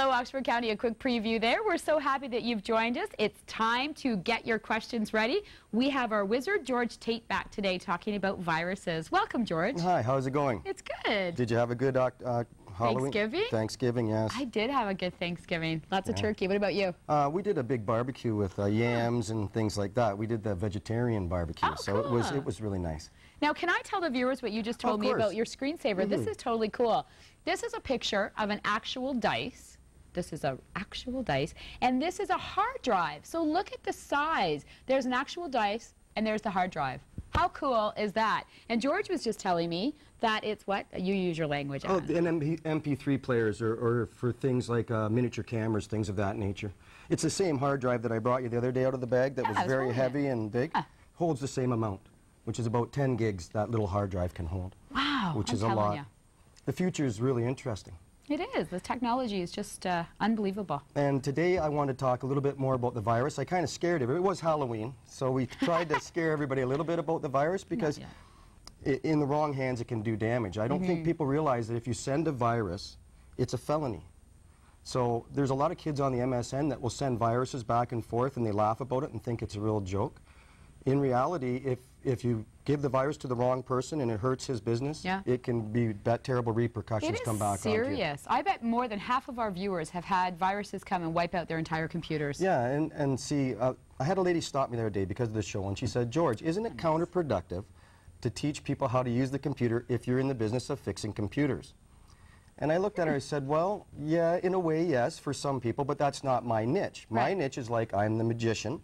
Hello, Oxford County. A quick preview there. We're so happy that you've joined us. It's time to get your questions ready. We have our wizard, George Tate, back today talking about viruses. Welcome, George. Hi, how's it going? It's good. Did you have a good Halloween? Thanksgiving? Thanksgiving, yes. I did have a good Thanksgiving. Lots of turkey. What about you? We did a big barbecue with yams and things like that. We did the vegetarian barbecue, so cool. it was really nice. Now, can I tell the viewers what you just told me about your screensaver? This is totally cool. This is a picture of an actual dice. This is an actual dice, and this is a hard drive. So look at the size. There's an actual dice, and there's the hard drive. How cool is that? And George was just telling me that it's what? You use your language. Oh, and MP3 players or for things like miniature cameras, things of that nature. It's the same hard drive that I brought you the other day out of the bag that was very heavy and big. Holds the same amount, which is about 10 gigs that little hard drive can hold. Wow. Which is a lot. The future is really interesting. It is. The technology is just unbelievable. And today I want to talk a little bit more about the virus. I kind of scared everybody. It was Halloween, so we tried to scare everybody a little bit about the virus because in the wrong hands it can do damage. I don't think people realize that if you send a virus, it's a felony. So there's a lot of kids on the MSN that will send viruses back and forth and they laugh about it and think it's a real joke. In reality, if you give the virus to the wrong person and it hurts his business, it can be that terrible repercussions come back on you. It is serious. I bet more than half of our viewers have had viruses come and wipe out their entire computers. Yeah, and see, I had a lady stop me the other day because of the show, and she said, George, isn't it counterproductive to teach people how to use the computer if you're in the business of fixing computers? And I looked at her and I said, well, yeah, in a way, yes, for some people, but that's not my niche. My niche is like, I'm the magician.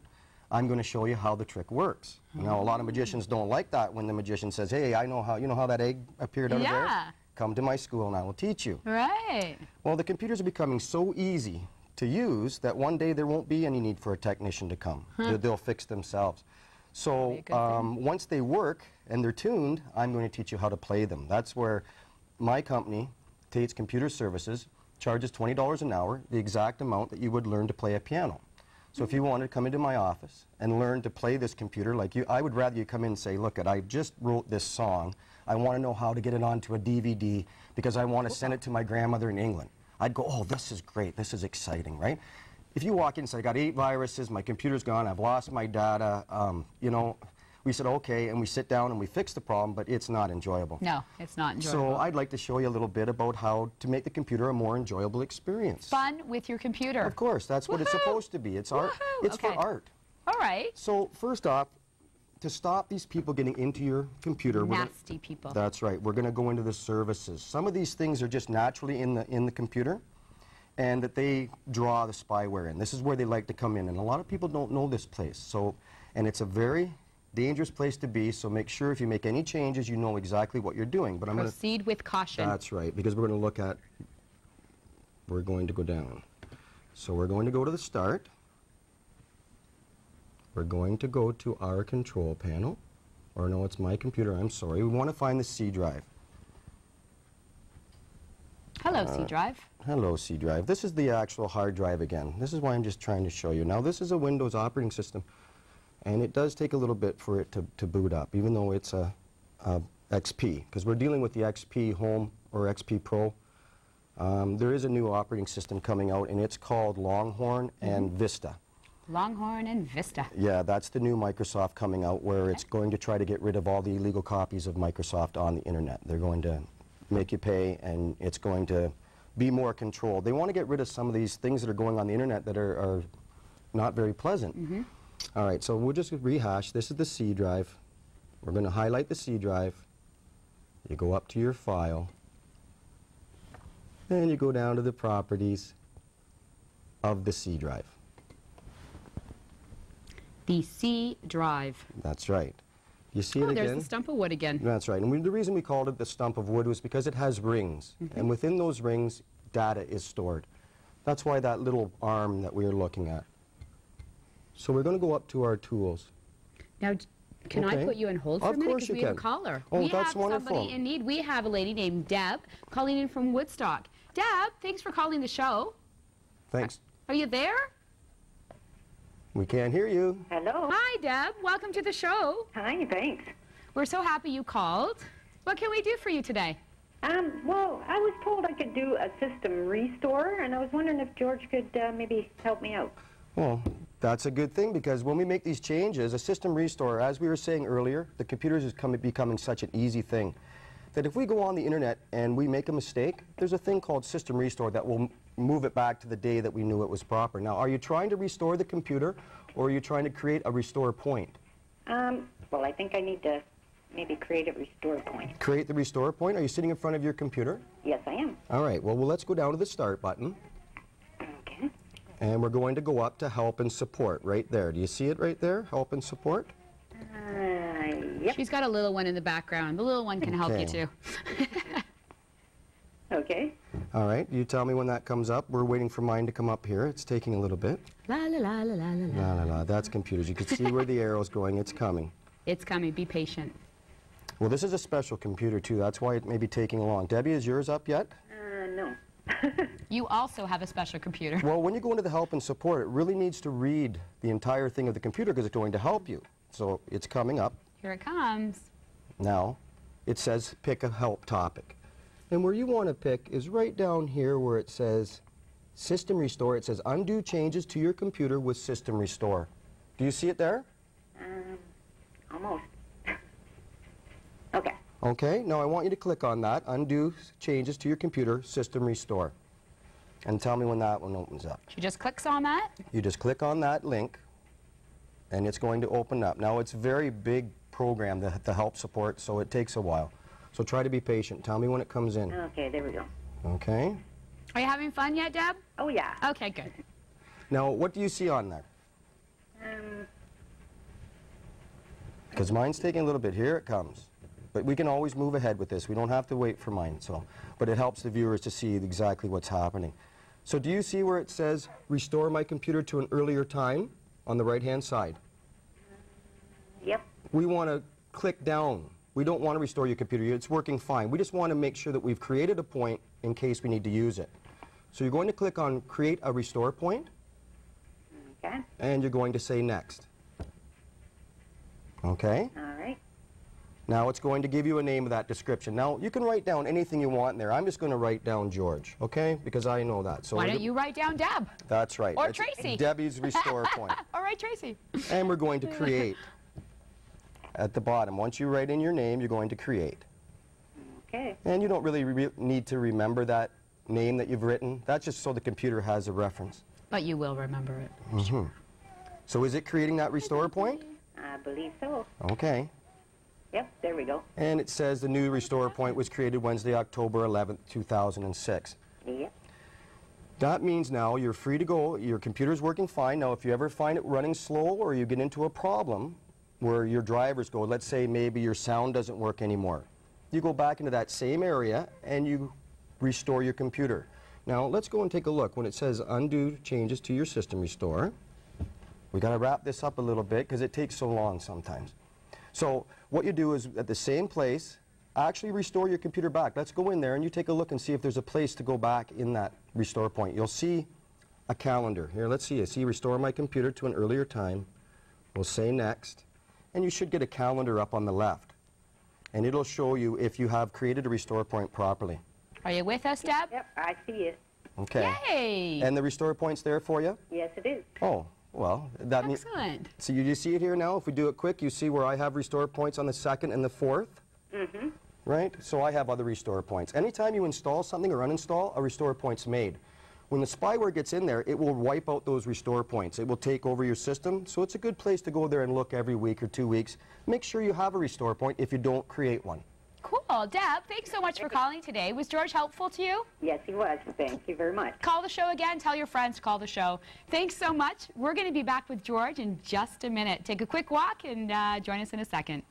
I'm going to show you how the trick works. Now, a lot of magicians don't like that when the magician says, hey, I know how, you know how that egg appeared out of there? Come to my school and I will teach you. Right. Well, the computers are becoming so easy to use that one day there won't be any need for a technician to come. They'll fix themselves. So once they work and they're tuned, I'm going to teach you how to play them. That's where my company, Tate's Computer Services, charges $20 an hour, the exact amount that you would learn to play a piano. So if you wanted to come into my office and learn to play this computer like you, I would rather you come in and say, look, I just wrote this song. I want to know how to get it onto a DVD because I want to send it to my grandmother in England. I'd go, oh, this is great. This is exciting, right? If you walk in and say, I got 8 viruses, my computer's gone, I've lost my data, you know, we said, okay, and we sit down and we fix the problem, but it's not enjoyable. No, it's not enjoyable. So I'd like to show you a little bit about how to make the computer a more enjoyable experience. Fun with your computer. Of course, that's what it's supposed to be. It's art. It's for art. All right. So first off, to stop these people getting into your computer, nasty people. That's right. We're going to go into the services. Some of these things are just naturally in the computer, and that they draw the spyware in. This is where they like to come in, and a lot of people don't know this place. So, and it's a very dangerous place to be, so make sure if you make any changes, you know exactly what you're doing. But Proceed with caution. That's right, because we're going to look at, we're going to go down. So we're going to go to the start. We're going to go to our control panel. Or no, it's my computer, I'm sorry. We want to find the C drive. Hello, C drive. Hello, C drive. This is the actual hard drive again. This is why I'm just trying to show you. Now, this is a Windows operating system. And it does take a little bit for it to boot up, even though it's a XP, because we're dealing with the XP Home or XP Pro. There is a new operating system coming out, and it's called Longhorn and Vista. Longhorn and Vista. Yeah, that's the new Microsoft coming out, where it's going to try to get rid of all the illegal copies of Microsoft on the internet. They're going to make you pay, and it's going to be more controlled. They want to get rid of some of these things that are going on the internet that are not very pleasant. All right, so we'll just rehash. This is the C drive. We're going to highlight the C drive. You go up to your file. Then you go down to the properties of the C drive. The C drive. That's right. You see it again? There's the stump of wood again. That's right. And the reason we called it the stump of wood was because it has rings. And within those rings, data is stored. That's why that little arm that we are looking at. So we're going to go up to our tools. Now, can I put you on hold for a minute? Because we have a caller. Oh, that's wonderful. We have somebody in need. We have a lady named Deb calling in from Woodstock. Deb, thanks for calling the show. Thanks. Are you there? We can't hear you. Hello. Hi, Deb. Welcome to the show. Hi, thanks. We're so happy you called. What can we do for you today? Well, I was told I could do a system restore, and I was wondering if George could maybe help me out. Well, that's a good thing, because when we make these changes, a system restore, as we were saying earlier, the computers is becoming such an easy thing that if we go on the internet and we make a mistake, there's a thing called system restore that will move it back to the day that we knew it was proper. Now, are you trying to restore the computer, or are you trying to create a restore point? Well, I think I need to maybe create a restore point. Create the restore point? Are you sitting in front of your computer? Yes, I am. All right, well, let's go down to the start button. Okay. And we're going to go up to help and support right there. Do you see it right there, help and support? Yep. She's got a little one in the background. The little one can help you too. Okay. All right, you tell me when that comes up. We're waiting for mine to come up here. It's taking a little bit. La la la la la la. La la la, that's computers. You can see where the arrow's going. It's coming. It's coming. Be patient. Well, this is a special computer too. That's why it may be taking long. Debbie, is yours up yet? No. You also have a special computer. Well, when you go into the help and support, it really needs to read the entire thing of the computer because it's going to help you. So it's coming up. Here it comes. Now, it says pick a help topic. And where you want to pick is right down here where it says System Restore. It says undo changes to your computer with System Restore. Do you see it there? Almost. Okay. Okay, now I want you to click on that, undo changes to your computer, System Restore. And tell me when that one opens up. She just clicks on that. You just click on that link, and it's going to open up. Now, it's a very big program, the help support, so it takes a while. So try to be patient. Tell me when it comes in. Okay, there we go. Okay. Are you having fun yet, Deb? Oh, yeah. Okay, good. Now, what do you see on there? Because mine's taking a little bit. Here it comes. But we can always move ahead with this. We don't have to wait for mine. But it helps the viewers to see exactly what's happening. So do you see where it says, restore my computer to an earlier time on the right-hand side? Yep. We want to click down. We don't want to restore your computer. It's working fine. We just want to make sure that we've created a point in case we need to use it. So you're going to click on Create a Restore Point. Okay. And you're going to say Next. Okay? All right. Now it's going to give you a name of that description. Now you can write down anything you want in there. I'm just going to write down George, okay? Because I know that. So why don't you write down Deb? That's right. Or That's Tracy. Debbie's Restore Point. All right, Tracy. And we're going to create at the bottom. Once you write in your name, you're going to create. Okay. And you don't really need to remember that name that you've written. That's just so the computer has a reference. But you will remember it. Mm-hmm. So is it creating that Restore Point? I believe so. Okay. Yep, there we go. And it says the new Restore Point was created Wednesday, October 11th, 2006. Yep. That means now you're free to go. Your computer's working fine. Now, if you ever find it running slow or you get into a problem where your drivers go, let's say maybe your sound doesn't work anymore, you go back into that same area and you restore your computer. Now, let's go and take a look. When it says undo changes to your system restore, we got to wrap this up a little bit because it takes so long sometimes. So what you do is at the same place, actually restore your computer back. Let's go in there and you take a look and see if there's a place to go back in that restore point. You'll see a calendar. Here, let's see. I see restore my computer to an earlier time. We'll say next. And you should get a calendar up on the left. And it'll show you if you have created a restore point properly. Are you with us, Deb? Yep, I see it. Okay. Yay! And the restore point's there for you? Yes, it is. Oh. Well, that means... Excellent. So you see it here now? If we do it quick, you see where I have restore points on the 2nd and the 4th? Mm-hmm. Right? So I have other restore points. Anytime you install something or uninstall, a restore point's made. When the spyware gets in there, it will wipe out those restore points. It will take over your system. So it's a good place to go there and look every week or 2 weeks. Make sure you have a restore point if you don't create one. Cool. Deb, thanks so much for calling today. Was George helpful to you? Yes, he was. Thank you very much. Call the show again. Tell your friends to call the show. Thanks so much. We're going to be back with George in just a minute. Take a quick walk and join us in a second.